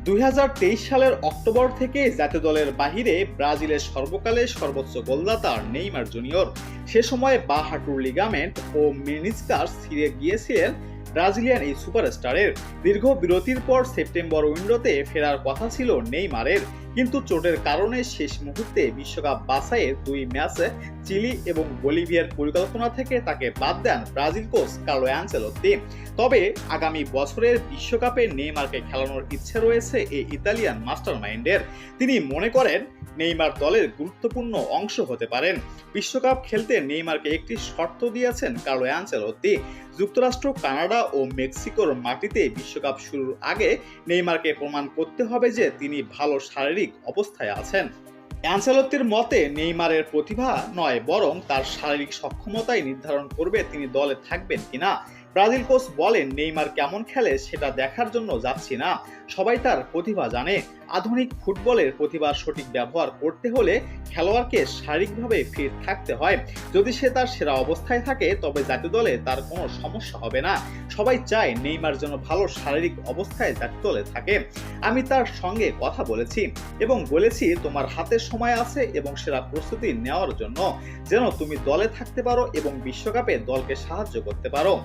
2023 সালের অক্টোবর থেকে জাতীয় দলের বাহিরে ব্রাজিলের সর্বকালের সর্বোচ্চ গোলদাতা নেইমার জুনিয়র। সে সময় বাঁ হাঁটুর লিগামেন্ট ও মেনিসকাস ছিঁড়ে গিয়েছিলেন ব্রাজিলিয়ান এই সুপারস্টারের। দীর্ঘ বিরতির পর সেপ্টেম্বর উইন্ডোতে ফেরার কথা ছিল নেইমারের, কিন্তু চোটের কারণে শেষ মুহূর্তে বিশ্বকাপ বাছাইয়ের 2 ম্যাচে চিলি এবং বলিভিয়ার পরিকল্পনা থেকে তাকে বাদ দেন ব্রাজিল কোচ কার্লো অ্যানচেলোত্তি। তবে আগামী বছরের বিশ্বকাপে নেইমারকে খেলানোর ইচ্ছে রয়েছে এই ইতালিয়ান মাস্টারমাইন্ডের। তিনি মনে করেন নেইমার দলের গুরুত্বপূর্ণ অংশ হতে পারেন। বিশ্বকাপ খেলতে নেইমারকে একটি শর্ত দিয়েছেন কার্লো অ্যানচেলোত্তি। যুক্তরাষ্ট্র, কানাডা ও মেক্সিকোর মাটিতে বিশ্বকাপ শুরুর আগে নেইমারকে প্রমাণ করতে হবে যে তিনি ভালো শারীরিক অবস্থায় আছেন। অ্যানচেলোত্তির মতে নেইমারের প্রতিভা নয়, বরং তার শারীরিক সক্ষমতাই নির্ধারণ করবে তিনি দলে থাকবেন কিনা। ব্রাজিল কোচ বলেন, নেইমার কেমন খেলে সেটা দেখার জন্য যাচ্ছি না, সবাই তার প্রতিভা জানে। আধুনিক ফুটবলের প্রতিভার সঠিক ব্যবহার করতে হলে খেলোয়াড়কে শারীরিকভাবে ফিট থাকতে হয়। যদি সে তার সেরা অবস্থায় থাকে তবে জাতীয় দলে তার কোনো সমস্যা হবে না। সবাই চায় নেইমার যেন ভালো শারীরিক অবস্থায় জাতীয় দলে থাকে। আমি তার সঙ্গে কথা বলেছি এবং বলেছি তোমার হাতে সময় আছে এবং সেরা প্রস্তুতি নেওয়ার জন্য, যেন তুমি দলে থাকতে পারো এবং বিশ্বকাপে দলকে সাহায্য করতে পারো।